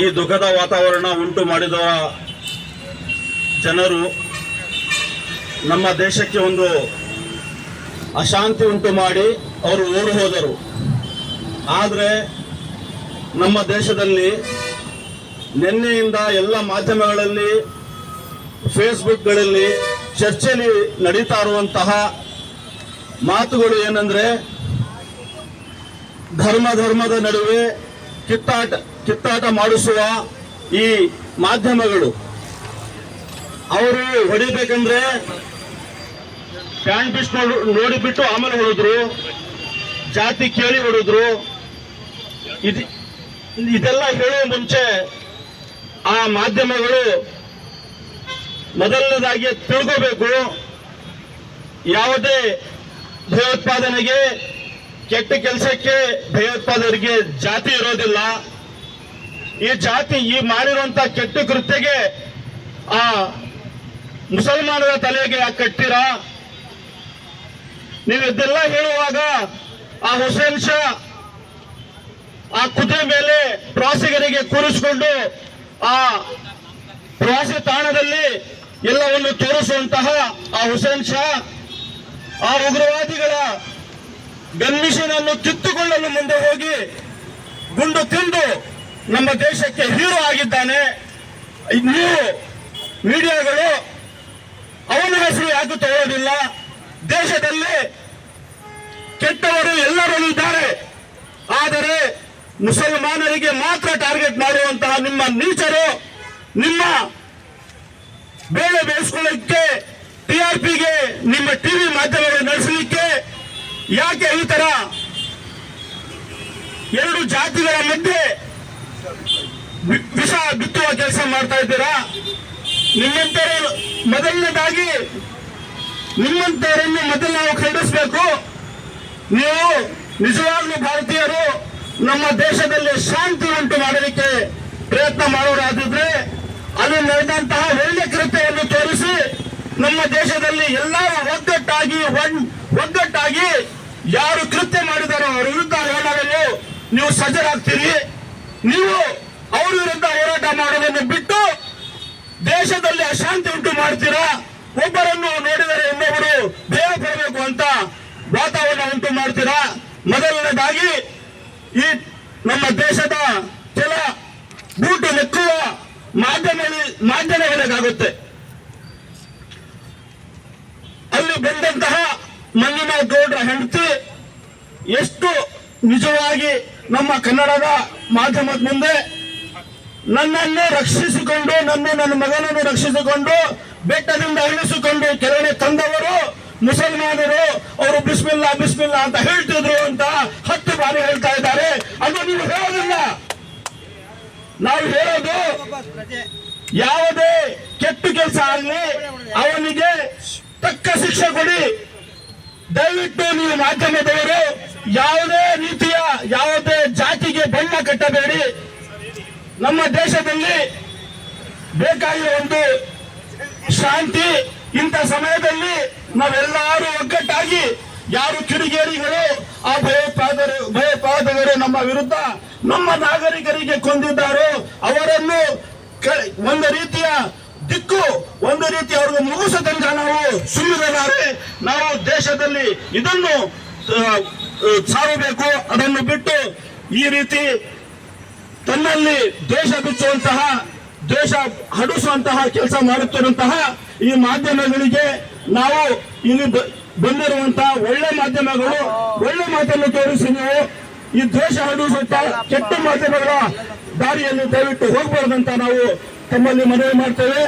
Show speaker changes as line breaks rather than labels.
ಈ ದುಃಖದ ವಾತಾವರಣ ಉಂಟು ಮಾಡಿದ ಜನರು ನಮ್ಮ ದೇಶಕ್ಕೆ ಒಂದು ಅಶಾಂತಿ ಉಂಟು ಮಾಡಿ ಅವರು ಓಡಿ ಹೋದರು. ಆದರೆ ನಮ್ಮ ದೇಶದಲ್ಲಿ ನಿನ್ನೆಯಿಂದ ಎಲ್ಲ ಮಾಧ್ಯಮಗಳಲ್ಲಿ, ಫೇಸ್ಬುಕ್ಗಳಲ್ಲಿ ಚರ್ಚೆಯಲ್ಲಿ ನಡೀತಾ ಇರುವಂತಹ ಮಾತುಗಳು ಧರ್ಮದ ನಡುವೆ ಕಿತ್ತಾಟ ಮಾಡಿಸುವ ಈ ಮಾಧ್ಯಮಗಳು. ಅವರು ಹೊಡಿಬೇಕಂದ್ರೆ ಪ್ಯಾಂಟ್ ಪಿಸ್ಟ್ ನೋಡಿಬಿಟ್ಟು ಆಮೇಲೆ ಹೊಡೆದ್ರು, ಜಾತಿ ಕೇಳಿ ಹೊಡೆದ್ರು. ಇದೆಲ್ಲ ಹೇಳುವ ಮುಂಚೆ ಆ ಮಾಧ್ಯಮಗಳು ಮೊದಲನೇದಾಗಿ ತಿಳ್ಕೋಬೇಕು, ಯಾವುದೇ ಭಯೋತ್ಪಾದನೆಗೆ, ಕೆಟ್ಟ ಕೆಲಸಕ್ಕೆ ಭಯೋತ್ಪಾದಕರಿಗೆ ಜಾತಿ ಇರೋದಿಲ್ಲ. ಈ ಮಾಡಿರುವಂತ ಕೆಟ್ಟ ಕೃತ್ಯಗೆ ಆ ಮುಸಲ್ಮಾನರ ತಲೆಗೆ ಯಾಕೆ ಕಟ್ಟಿರಾ? ನೀವು ಇದೆಲ್ಲ ಹೇಳುವಾಗ ಆ ಹುಸೇನ್ ಶಾ ಆ ಕುದುರೆ ಮೇಲೆ ಪ್ರವಾಸಿಗರಿಗೆ ಕೂರಿಸಿಕೊಂಡು ಆ ಪ್ರವಾಸಿ ತಾಣದಲ್ಲಿ ಎಲ್ಲವನ್ನು ತೋರಿಸುವಂತಹ ಆ ಹುಸೇನ್ ಶಾ ಆ ಉಗ್ರವಾದಿಗಳ ಗನ್ಮಿಷನ್ ಅನ್ನು ಕಿತ್ತುಕೊಳ್ಳಲು ಮುಂದೆ ಹೋಗಿ ಗುಂಡು ತಿಂದು ನಮ್ಮ ದೇಶಕ್ಕೆ ಹೀರೋ ಆಗಿದ್ದಾನೆ. ನೀವು ಮೀಡಿಯಾಗಳು ಅವನ ಹೆಸರು ಯಾಕೆ ತಗೊಳ್ಳೋದಿಲ್ಲ? ದೇಶದಲ್ಲಿ ಕೆಟ್ಟವರು ಎಲ್ಲರೂ ಇದ್ದಾರೆ, ಆದರೆ ಮುಸಲ್ಮಾನರಿಗೆ ಮಾತ್ರ ಟಾರ್ಗೆಟ್ ಮಾಡುವಂತಹ ನಿಮ್ಮ ನೀಚರು ನಿಮ್ಮ ಬೇಳೆ ಬೇಯಿಸ್ಕೊಳ್ಳಿಕ್ಕೆ, TRPಗೆ ನಿಮ್ಮ ಟಿವಿ ಮಾಧ್ಯಮಗಳು ನಡೆಸಲಿಕ್ಕೆ ಯಾಕೆ ಈ ತರ ಎರಡು ಜಾತಿಗಳ ಮಧ್ಯೆ ವಿಷ ಬಿತ್ತುವ ಕೆಲಸ ಮಾಡ್ತಾ ಇದ್ದೀರಾ? ನಿಮ್ಮಂತವರನ್ನು ಮೊದಲು ನಾವು ಖಂಡಿಸಬೇಕು. ನೀವು ನಿಜವಾಗ್ಲೂ ಭಾರತೀಯರು ನಮ್ಮ ದೇಶದಲ್ಲಿ ಶಾಂತಿ ಉಂಟು ಮಾಡಲಿಕ್ಕೆ ಪ್ರಯತ್ನ ಮಾಡೋರಾದಿದ್ರೆ ಅಲ್ಲಿ ನಡೆದಂತಹ ಒಳ್ಳೆ ಕೃತ್ಯವನ್ನು ತೋರಿಸಿ ನಮ್ಮ ದೇಶದಲ್ಲಿ ಎಲ್ಲರೂ ಒಗ್ಗಟ್ಟಾಗಿ ಯಾರು ಕೃತ್ಯ ಮಾಡಿದಾರೋ ಅವರ ವಿರುದ್ಧ ಹೋರಾಡಲು ನೀವು ಸಜ್ಜರಾಗ್ತೀರಿ. ನೀವು ಅವರ ವಿರುದ್ಧ ಹೋರಾಟ ಮಾಡೋದನ್ನು ಬಿಟ್ಟು ದೇಶದಲ್ಲಿ ಅಶಾಂತಿ ಉಂಟು ಮಾಡ್ತೀರಾ. ಒಬ್ಬರನ್ನು ನೋಡಿದರೆ ಇನ್ನೊಬ್ಬರು ಭಯ ಪಡಬೇಕು ಅಂತ ವಾತಾವರಣ ಉಂಟು ಮಾಡ್ತೀರಾ. ಮೊದಲನೇದಾಗಿ ಈ ನಮ್ಮ ದೇಶದ ಕೆಲ ಬೂಟು ನೆಕ್ಕುವ ಮಾಧ್ಯಮಗಳಿಗಾಗುತ್ತೆ. ಅಲ್ಲಿ ಬಂದಂತಹ ಮಂಜುನಾಥ್ ಗೌಡ್ರ ಹೆಂಡತಿ ಎಷ್ಟು ನಿಜವಾಗಿ ನಮ್ಮ ಕನ್ನಡದ ಮಾಧ್ಯಮದ ಮುಂದೆ ನನ್ನನ್ನೇ ರಕ್ಷಿಸಿಕೊಂಡು ನನ್ನ ಮಗನನ್ನು ರಕ್ಷಿಸಿಕೊಂಡು ಬೆಟ್ಟದಿಂದ ಇಳಿಸಿಕೊಂಡು ಕೆಳಗಡೆ ತಂದವರು ಮುಸಲ್ಮಾನರು, ಅವರು ಬಿಸ್ಮಿಲ್ಲಾ ಅಂತ ಹೇಳ್ತಿದ್ರು ಅಂತ 10 ಬಾರಿ ಹೇಳ್ತಾ ಇದ್ದಾರೆ. ಅದು ನೀವು ಹೇಳೋದಿಲ್ಲ. ನಾವು ಹೇಳೋದು ಯಾವುದೇ ಕೆಟ್ಟ ಕೆಲಸ ಆಗಲಿ ಅವನಿಗೆ ತಕ್ಕ ಶಿಕ್ಷೆ ಕೊಡಿ. ದಯವಿಟ್ಟು ನೀವು ಮಾಧ್ಯಮದವರು ಯಾವುದೇ ಜಾತಿಗೆ ಬಣ್ಣ ಕಟ್ಟಬೇಡಿ. ನಮ್ಮ ದೇಶದಲ್ಲಿ ಬೇಕಾಗಿರೋ ಒಂದು ಶಾಂತಿ. ಇಂಥ ಸಮಯದಲ್ಲಿ ನಾವೆಲ್ಲರೂ ಒಗ್ಗಟ್ಟಾಗಿ, ಯಾರು ಕಿಡಿಗೇಡಿಗಳು ಆ ಭಯೋತ್ಪಾದಕರು ನಮ್ಮ ವಿರುದ್ಧ ನಮ್ಮ ನಾಗರಿಕರಿಗೆ ಕೊಂದಿದ್ದಾರೋ ಅವರನ್ನು ಒಂದು ರೀತಿಯ ಅವ್ರಿಗೆ ಮುಗಿಸೋ ತನಕ ನಾವು ಸುಮ್ಮನಿರಲಾರೆ. ನಾವು ದೇಶದಲ್ಲಿ ಇದನ್ನು ಸಾರಬೇಕು. ಅದನ್ನು ಬಿಟ್ಟು ಈ ರೀತಿ ತನ್ನಲ್ಲಿ ದ್ವೇಷ ಬಿಚ್ಚುವಂತಹ, ದ್ವೇಷ ಹಡಿಸುವಂತಹ ಕೆಲಸ ಮಾಡುತ್ತಿರುವಂತಹ ಈ ಮಾಧ್ಯಮಗಳಿಗೆ ನಾವು ಇಲ್ಲಿ ಬಂದಿರುವಂತಹ ಒಳ್ಳೆ ಮಾಧ್ಯಮಗಳು ಒಳ್ಳೆ ಮಾತನ್ನು ತೋರಿಸಿ ನೀವು ಈ ದ್ವೇಷ ಹಡಿಸುವಂತಹ ಕೆಟ್ಟ ಮಾಧ್ಯಮಗಳ ದಾರಿಯಲ್ಲಿ ದಯವಿಟ್ಟು ಹೋಗಬಾರ್ದಂತ ನಾವು ತಮ್ಮಲ್ಲಿ ಮನವಿ ಮಾಡ್ತೇವೆ.